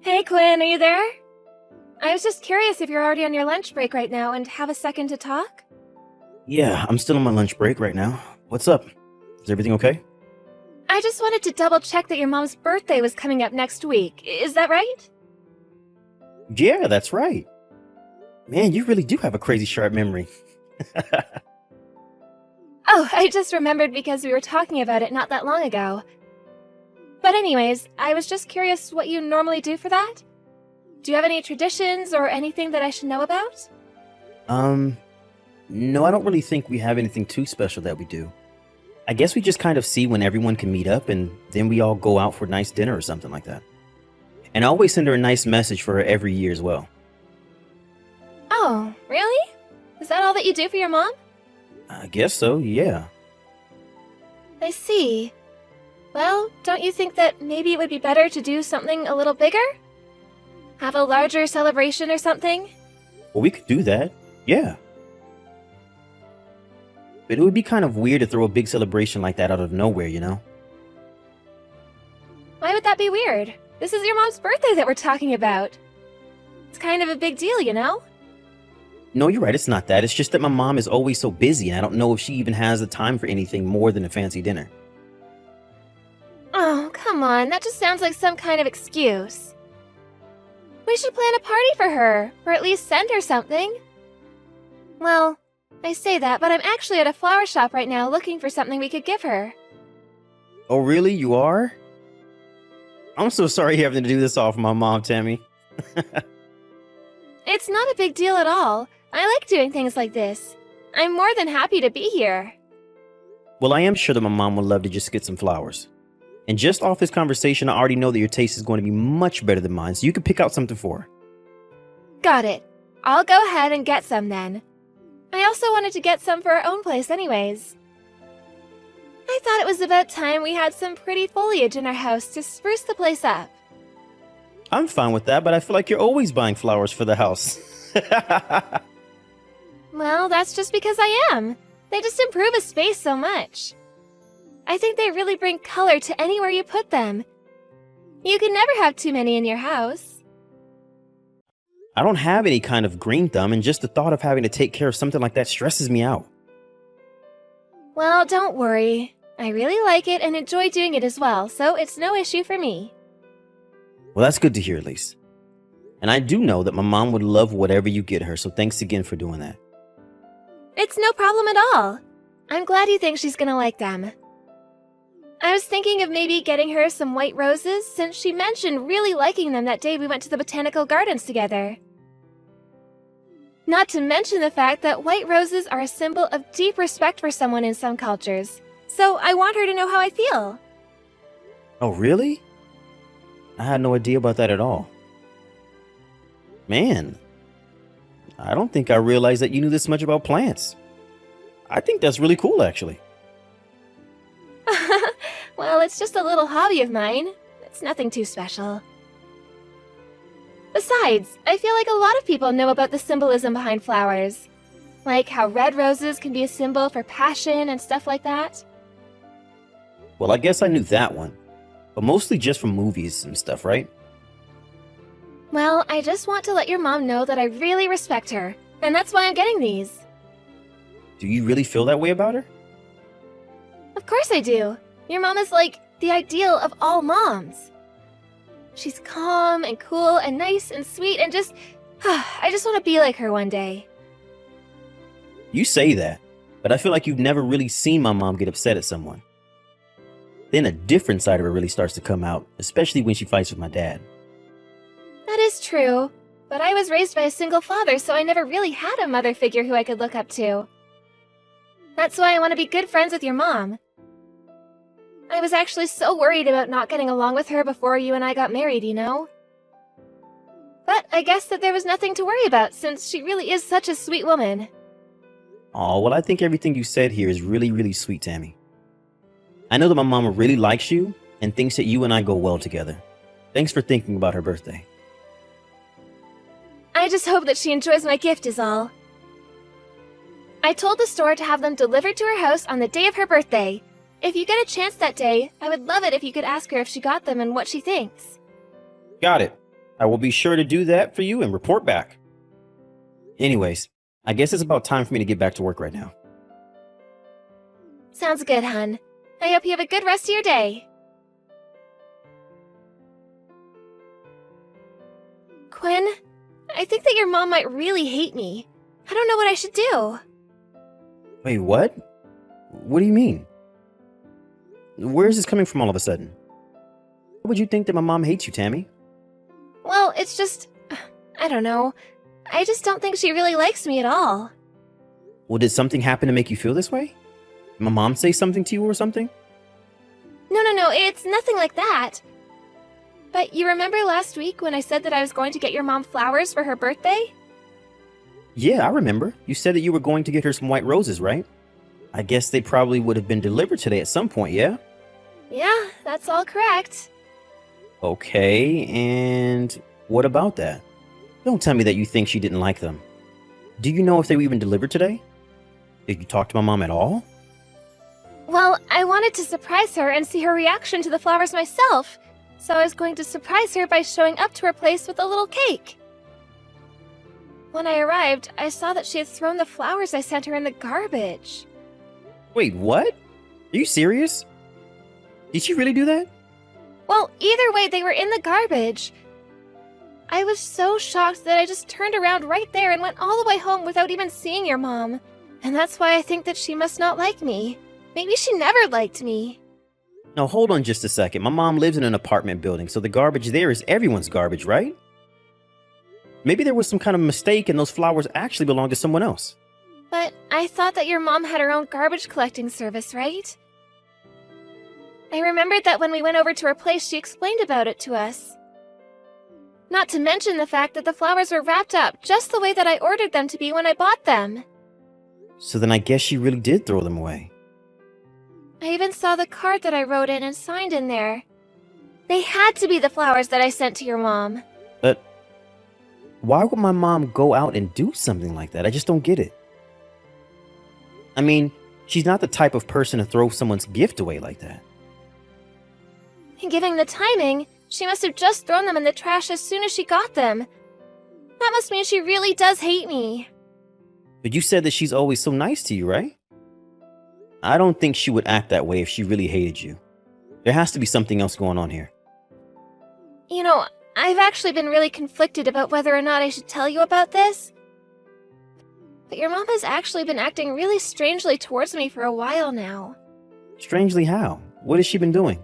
Hey Quinn, are you there? I was just curious if you're already on your lunch break right now and have a second to talk? Yeah, I'm still on my lunch break right now. What's up? Is everything okay? I just wanted to double check that your mom's birthday was coming up next week. Is that right? Yeah, that's right. Man, you really do have a crazy sharp memory. Oh, I just remembered because we were talking about it not that long ago. But anyways, I was just curious what you normally do for that? Do you have any traditions or anything that I should know about? No, I don't really think we have anything too special that we do. I guess we just kind of see when everyone can meet up and then we all go out for a nice dinner or something like that. And I always send her a nice message for her every year as well. Oh, really? Is that all that you do for your mom? I guess so, yeah. I see. Well, don't you think that maybe it would be better to do something a little bigger? Have a larger celebration or something? Well, we could do that, yeah. But it would be kind of weird to throw a big celebration like that out of nowhere, you know? Why would that be weird? This is your mom's birthday that we're talking about. It's kind of a big deal, you know? No, you're right, it's not that. It's just that my mom is always so busy and I don't know if she even has the time for anything more than a fancy dinner. Oh, come on, that just sounds like some kind of excuse. We should plan a party for her, or at least send her something. Well, I say that, but I'm actually at a flower shop right now looking for something we could give her. Oh, really? You are? I'm so sorry having to do this all for my mom, Tammy. It's not a big deal at all. I like doing things like this. I'm more than happy to be here. Well, I am sure that my mom would love to just get some flowers. And just off this conversation, I already know that your taste is going to be much better than mine, so you can pick out something for her. Got it. I'll go ahead and get some then. I also wanted to get some for our own place anyways. I thought it was about time we had some pretty foliage in our house to spruce the place up. I'm fine with that, but I feel like you're always buying flowers for the house. Well, that's just because I am. They just improve a space so much. I think they really bring color to anywhere you put them. You can never have too many in your house. I don't have any kind of green thumb, and just the thought of having to take care of something like that stresses me out. Well, don't worry. I really like it and enjoy doing it as well, so it's no issue for me. Well, that's good to hear, at least. And I do know that my mom would love whatever you get her, so thanks again for doing that. It's no problem at all. I'm glad you think she's gonna like them. I was thinking of maybe getting her some white roses, since she mentioned really liking them that day we went to the botanical gardens together. Not to mention the fact that white roses are a symbol of deep respect for someone in some cultures, so I want her to know how I feel. Oh, really? I had no idea about that at all. Man, I don't think I realized that you knew this much about plants. I think that's really cool, actually. Well, it's just a little hobby of mine. It's nothing too special. Besides, I feel like a lot of people know about the symbolism behind flowers. Like how red roses can be a symbol for passion and stuff like that. Well, I guess I knew that one, but mostly just from movies and stuff, right? Well, I just want to let your mom know that I really respect her, and that's why I'm getting these. Do you really feel that way about her? Of course I do. Your mom is like the ideal of all moms. She's calm and cool and nice and sweet and just... I just want to be like her one day. You say that, but I feel like you've never really seen my mom get upset at someone. Then a different side of her really starts to come out, especially when she fights with my dad. That is true, but I was raised by a single father, so I never really had a mother figure who I could look up to. That's why I want to be good friends with your mom. I was actually so worried about not getting along with her before you and I got married, you know? But I guess that there was nothing to worry about, since she really is such a sweet woman. Oh, well, I think everything you said here is really, really sweet, Tammy. I know that my mama really likes you and thinks that you and I go well together. Thanks for thinking about her birthday. I just hope that she enjoys my gift is all. I told the store to have them delivered to her house on the day of her birthday. If you get a chance that day, I would love it if you could ask her if she got them and what she thinks. Got it. I will be sure to do that for you and report back. Anyways, I guess it's about time for me to get back to work right now. Sounds good, hun. I hope you have a good rest of your day. Quinn, I think that your mom might really hate me. I don't know what I should do. Wait, what? What do you mean? Where is this coming from all of a sudden? Why would you think that my mom hates you, Tammy? Well, it's just... I don't know. I just don't think she really likes me at all. Well, did something happen to make you feel this way? Did my mom say something to you or something? No, it's nothing like that. But you remember last week when I said that I was going to get your mom flowers for her birthday? Yeah, I remember. You said that you were going to get her some white roses, right? I guess they probably would have been delivered today at some point, yeah? Yeah, that's all correct. Okay, and what about that? Don't tell me that you think she didn't like them. Do you know if they were even delivered today? Did you talk to my mom at all? Well, I wanted to surprise her and see her reaction to the flowers myself, so I was going to surprise her by showing up to her place with a little cake. When I arrived, I saw that she had thrown the flowers I sent her in the garbage. Wait, what? Are you serious? Did she really do that? Well, either way, they were in the garbage. I was so shocked that I just turned around right there and went all the way home without even seeing your mom. And that's why I think that she must not like me. Maybe she never liked me. No, hold on just a second. My mom lives in an apartment building, so the garbage there is everyone's garbage, right? Maybe there was some kind of mistake and those flowers actually belong to someone else. But I thought that your mom had her own garbage collecting service, right? I remembered that when we went over to her place, she explained about it to us. Not to mention the fact that the flowers were wrapped up just the way that I ordered them to be when I bought them. So then I guess she really did throw them away. I even saw the card that I wrote in and signed in there. They had to be the flowers that I sent to your mom. But why would my mom go out and do something like that? I just don't get it. I mean, she's not the type of person to throw someone's gift away like that. And given the timing, she must have just thrown them in the trash as soon as she got them. That must mean she really does hate me. But you said that she's always so nice to you, right? I don't think she would act that way if she really hated you. There has to be something else going on here. You know, I've actually been really conflicted about whether or not I should tell you about this. But your mom has actually been acting really strangely towards me for a while now. Strangely how? What has she been doing?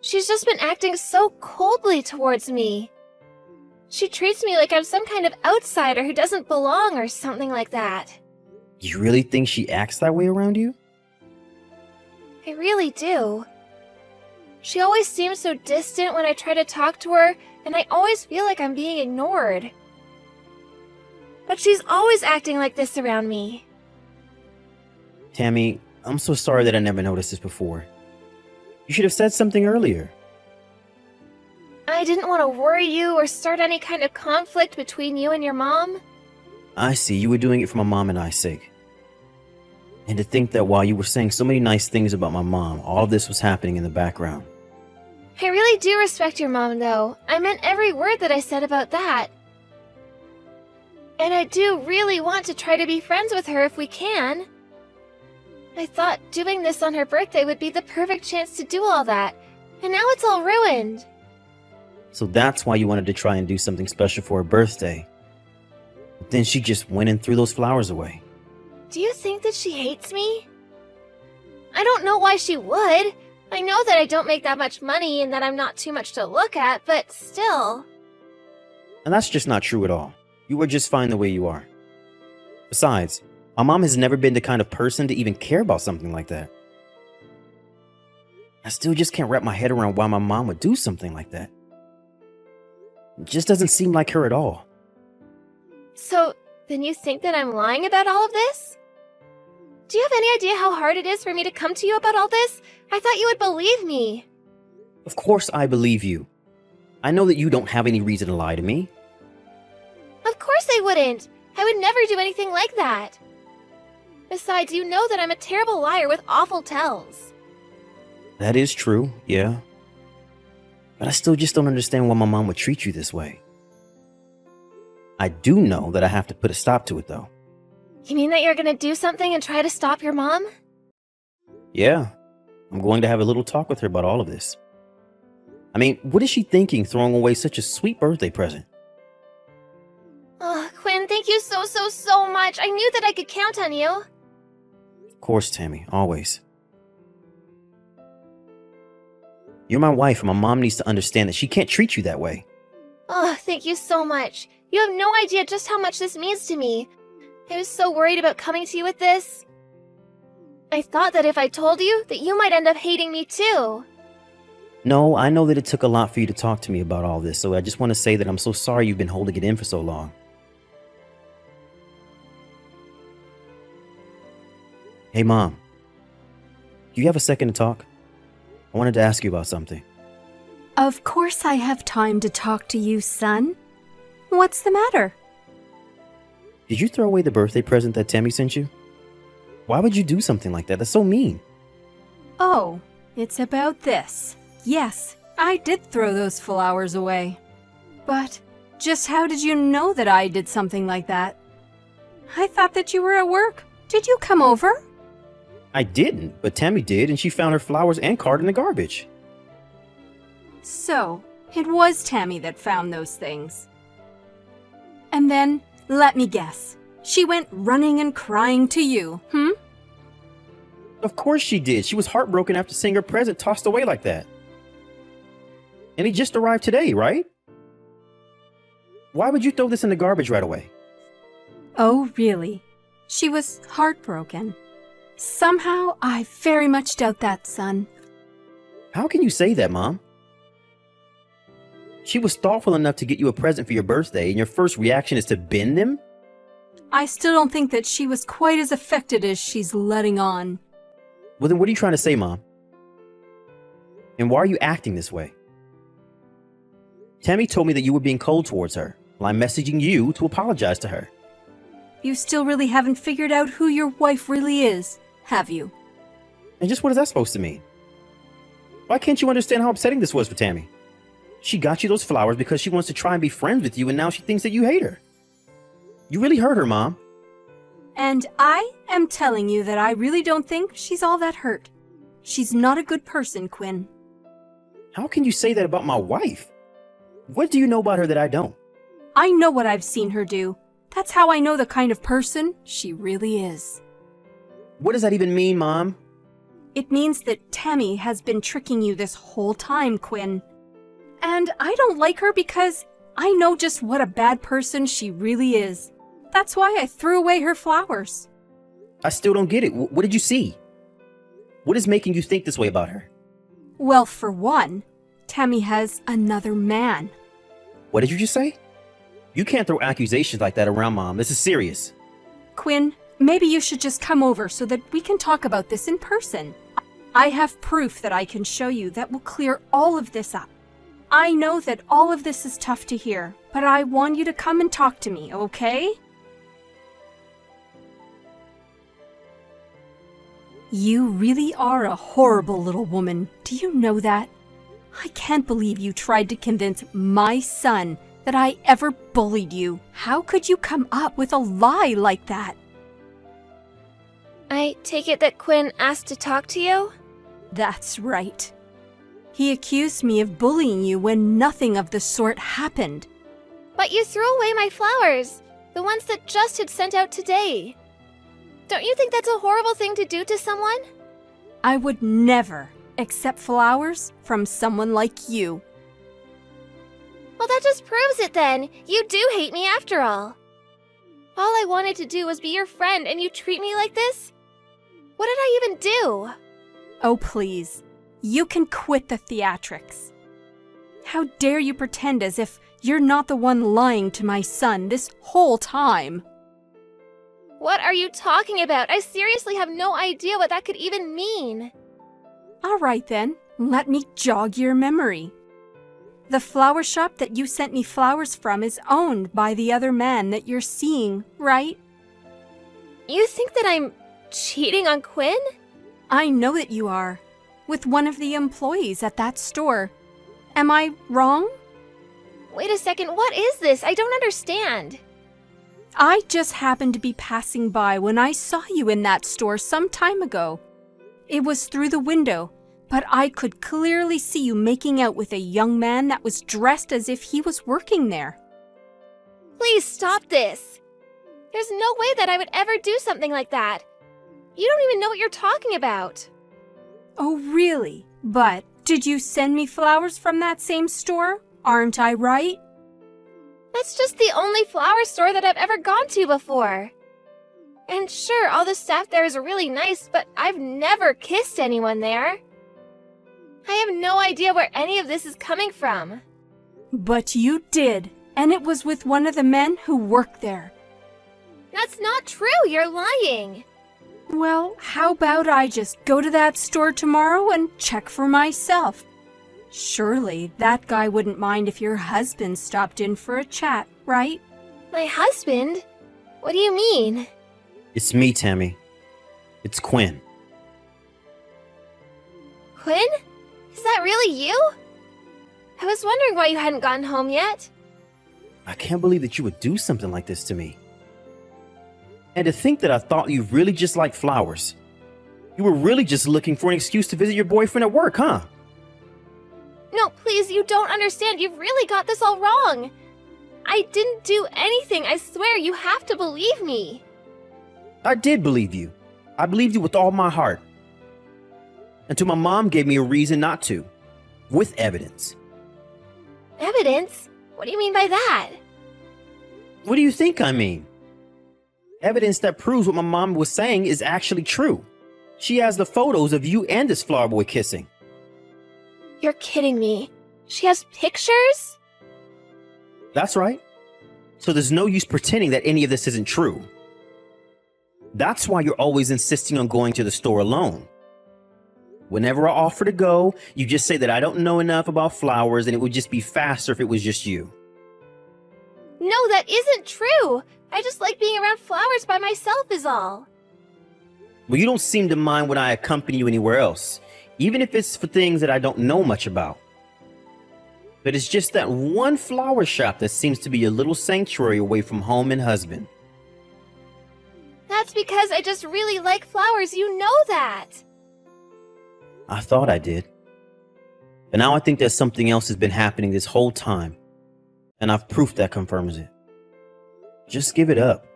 She's just been acting so coldly towards me. She treats me like I'm some kind of outsider who doesn't belong or something like that. You really think she acts that way around you? I really do. She always seems so distant when I try to talk to her, and I always feel like I'm being ignored. But she's always acting like this around me. Tammy, I'm so sorry that I never noticed this before. You should have said something earlier. I didn't want to worry you or start any kind of conflict between you and your mom. I see, you were doing it for my mom and I's sake. And to think that while you were saying so many nice things about my mom, all of this was happening in the background. I really do respect your mom, though. I meant every word that I said about that. And I do really want to try to be friends with her if we can. I thought doing this on her birthday would be the perfect chance to do all that, and now it's all ruined. So that's why you wanted to try and do something special for her birthday. But then she just went and threw those flowers away. Do you think that she hates me? I don't know why she would. I know that I don't make that much money and that I'm not too much to look at, but still. And that's just not true at all. You are just fine the way you are. Besides, my mom has never been the kind of person to even care about something like that. I still just can't wrap my head around why my mom would do something like that. It just doesn't seem like her at all. So, then you think that I'm lying about all of this? Do you have any idea how hard it is for me to come to you about all this? I thought you would believe me. Of course I believe you. I know that you don't have any reason to lie to me. Of course I wouldn't. I would never do anything like that. Besides, you know that I'm a terrible liar with awful tells. That is true, yeah. But I still just don't understand why my mom would treat you this way. I do know that I have to put a stop to it, though. You mean that you're gonna do something and try to stop your mom? Yeah, I'm going to have a little talk with her about all of this. I mean, what is she thinking throwing away such a sweet birthday present? Oh, Quinn, thank you so much. I knew that I could count on you. Of course, Tammy, always. You're my wife, and my mom needs to understand that she can't treat you that way. Oh, thank you so much. You have no idea just how much this means to me. I was so worried about coming to you with this. I thought that if I told you, that you might end up hating me too. No, I know that it took a lot for you to talk to me about all this, so I just want to say that I'm so sorry you've been holding it in for so long. Hey, Mom. Do you have a second to talk? I wanted to ask you about something. Of course I have time to talk to you, son. What's the matter? Did you throw away the birthday present that Tammy sent you? Why would you do something like that? That's so mean. Oh, it's about this. Yes, I did throw those flowers away. But just how did you know that I did something like that? I thought that you were at work. Did you come over? I didn't, but Tammy did, and she found her flowers and card in the garbage. So, it was Tammy that found those things. And then, let me guess, she went running and crying to you, Of course she did. She was heartbroken after seeing her present tossed away like that. And he just arrived today, right? Why would you throw this in the garbage right away? Oh, really? She was heartbroken. Somehow, I very much doubt that, son. How can you say that, Mom? She was thoughtful enough to get you a present for your birthday, and your first reaction is to bin them? I still don't think that she was quite as affected as she's letting on. Well, then what are you trying to say, Mom? And why are you acting this way? Tammy told me that you were being cold towards her. Well, I'm messaging you to apologize to her. You still really haven't figured out who your wife really is, have you? And just what is that supposed to mean? Why can't you understand how upsetting this was for Tammy? She got you those flowers because she wants to try and be friends with you, and now she thinks that you hate her. You really hurt her, Mom. And I am telling you that I really don't think she's all that hurt. She's not a good person, Quinn. How can you say that about my wife? What do you know about her that I don't? I know what I've seen her do. That's how I know the kind of person she really is. What does that even mean, Mom? It means that Tammy has been tricking you this whole time, Quinn. And I don't like her because I know just what a bad person she really is. That's why I threw away her flowers. I still don't get it. What did you see? What is making you think this way about her? Well, for one, Tammy has another man. What did you just say? You can't throw accusations like that around, Mom. This is serious. Quinn, maybe you should just come over so that we can talk about this in person. I have proof that I can show you that will clear all of this up. I know that all of this is tough to hear, but I want you to come and talk to me, okay? You really are a horrible little woman. Do you know that? I can't believe you tried to convince my son that I ever bullied you. How could you come up with a lie like that? I take it that Quinn asked to talk to you? That's right. He accused me of bullying you when nothing of the sort happened. But you threw away my flowers, the ones that Just had sent out today. Don't you think that's a horrible thing to do to someone? I would never accept flowers from someone like you. Well, that just proves it then. You do hate me after all. All I wanted to do was be your friend and you treat me like this? What did I even do? Oh, please. You can quit the theatrics. How dare you pretend as if you're not the one lying to my son this whole time? What are you talking about? I seriously have no idea what that could even mean. All right then, let me jog your memory. The flower shop that you sent me flowers from is owned by the other man that you're seeing, right? You think that I'm cheating on Quinn? I know that you are, with one of the employees at that store. Am I wrong? Wait a second, what is this? I don't understand. I just happened to be passing by when I saw you in that store some time ago. It was through the window, but I could clearly see you making out with a young man that was dressed as if he was working there. Please stop this. There's no way that I would ever do something like that. You don't even know what you're talking about. Oh, really? But did you send me flowers from that same store? Aren't I right? That's just the only flower store that I've ever gone to before. And sure, all the staff there is really nice, but I've never kissed anyone there. I have no idea where any of this is coming from. But you did, and it was with one of the men who worked there. That's not true, you're lying. Well, how about I just go to that store tomorrow and check for myself? Surely that guy wouldn't mind if your husband stopped in for a chat, right? My husband? What do you mean? It's me, Tammy. It's Quinn. Quinn? Is that really you? I was wondering why you hadn't gotten home yet. I can't believe that you would do something like this to me. And to think that I thought you really just liked flowers. You were really just looking for an excuse to visit your boyfriend at work, huh? No, please, you don't understand. You've really got this all wrong. I didn't do anything. I swear, you have to believe me. I did believe you. I believed you with all my heart. Until my mom gave me a reason not to. With evidence. Evidence? What do you mean by that? What do you think I mean? Evidence that proves what my mom was saying is actually true. She has the photos of you and this flower boy kissing. You're kidding me. She has pictures? That's right. So there's no use pretending that any of this isn't true. That's why you're always insisting on going to the store alone. Whenever I offer to go, you just say that I don't know enough about flowers and it would just be faster if it was just you. No, that isn't true. I just like being around flowers by myself is all. Well, you don't seem to mind when I accompany you anywhere else, even if it's for things that I don't know much about. But it's just that one flower shop that seems to be a little sanctuary away from home and husband. That's because I just really like flowers. You know that. I thought I did. But now I think that something else has been happening this whole time. And I've proof that confirms it. Just give it up.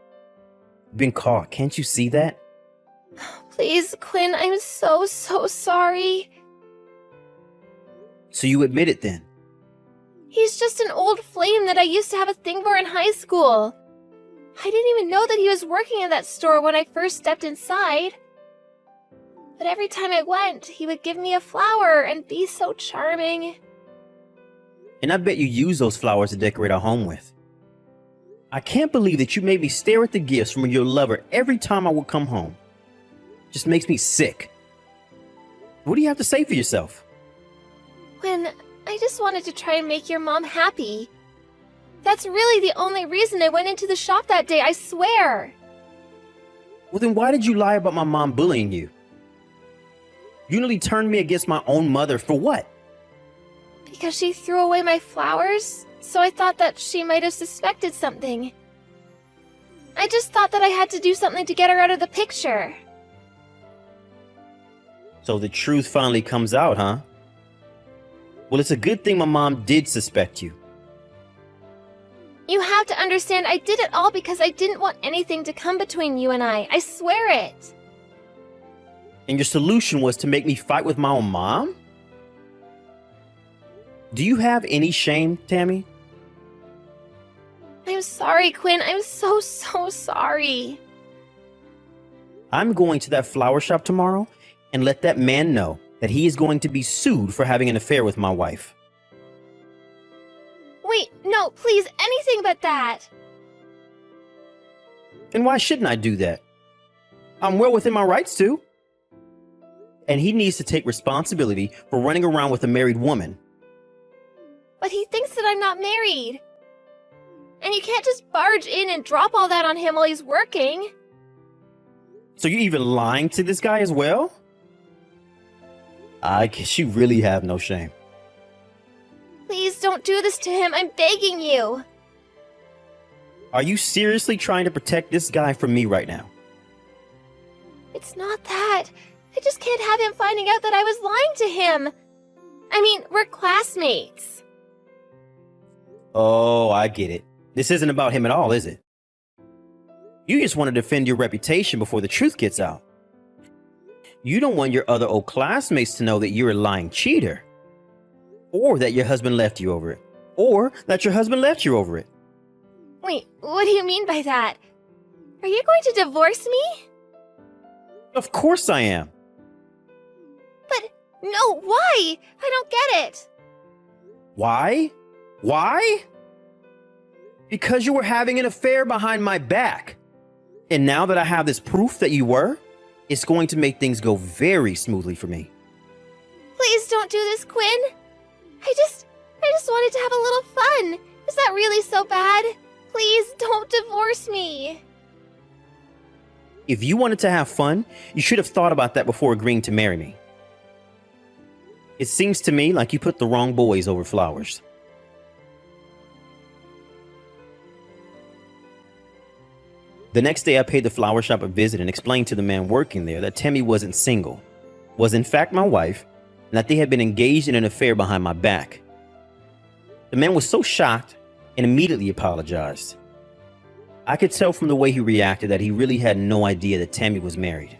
You've been caught. Can't you see that? Please, Quinn, I'm so sorry. So you admit it then? He's just an old flame that I used to have a thing for in high school. I didn't even know that he was working in that store when I first stepped inside. But every time I went, he would give me a flower and be so charming. And I bet you use those flowers to decorate our home with. I can't believe that you made me stare at the gifts from your lover every time I would come home. Just makes me sick. What do you have to say for yourself? Quinn, I just wanted to try and make your mom happy. That's really the only reason I went into the shop that day, I swear. Well, then why did you lie about my mom bullying you? You nearly turned me against my own mother for what? Because she threw away my flowers, so I thought that she might have suspected something. I just thought that I had to do something to get her out of the picture. So the truth finally comes out, huh? Well, it's a good thing my mom did suspect you. You have to understand, I did it all because I didn't want anything to come between you and I swear it. And your solution was to make me fight with my own mom? Do you have any shame, Tammy? I'm sorry, Quinn. I'm so sorry. I'm going to that flower shop tomorrow and let that man know that he is going to be sued for having an affair with my wife. Wait, no, please, anything but that. And why shouldn't I do that? I'm well within my rights to. And he needs to take responsibility for running around with a married woman. But he thinks that I'm not married. And you can't just barge in and drop all that on him while he's working. So you're even lying to this guy as well? I guess you really have no shame. Please don't do this to him, I'm begging you. Are you seriously trying to protect this guy from me right now? It's not that. I just can't have him finding out that I was lying to him. I mean, we're classmates. Oh, I get it. This isn't about him at all, is it? You just want to defend your reputation before the truth gets out. You don't want your other old classmates to know that you're a lying cheater. Or that your husband left you over it. Or that your husband left you over it. Wait, what do you mean by that? Are you going to divorce me? Of course I am. But, no, why? I don't get it. Why? Why? Because you were having an affair behind my back. And now that I have this proof that you were, it's going to make things go very smoothly for me. Please don't do this, Quinn. I just wanted to have a little fun. Is that really so bad? Please don't divorce me. If you wanted to have fun, you should have thought about that before agreeing to marry me. It seems to me like you put the wrong boys over flowers. The next day, I paid the flower shop a visit and explained to the man working there that Tammy wasn't single, was in fact my wife, and that they had been engaged in an affair behind my back. The man was so shocked and immediately apologized. I could tell from the way he reacted that he really had no idea that Tammy was married.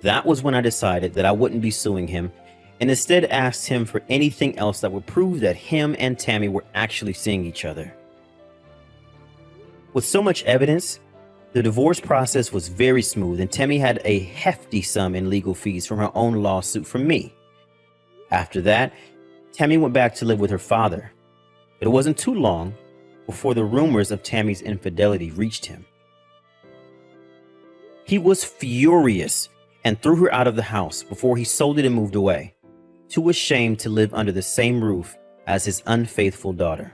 That was when I decided that I wouldn't be suing him and instead asked him for anything else that would prove that him and Tammy were actually seeing each other. With so much evidence, the divorce process was very smooth and Tammy had a hefty sum in legal fees from her own lawsuit from me. After that, Tammy went back to live with her father. It wasn't too long before the rumors of Tammy's infidelity reached him. He was furious and threw her out of the house before he sold it and moved away, too ashamed to live under the same roof as his unfaithful daughter.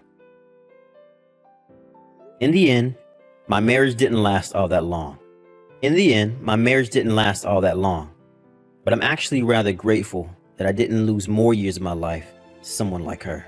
In the end, my marriage didn't last all that long. But I'm actually rather grateful that I didn't lose more years of my life to someone like her.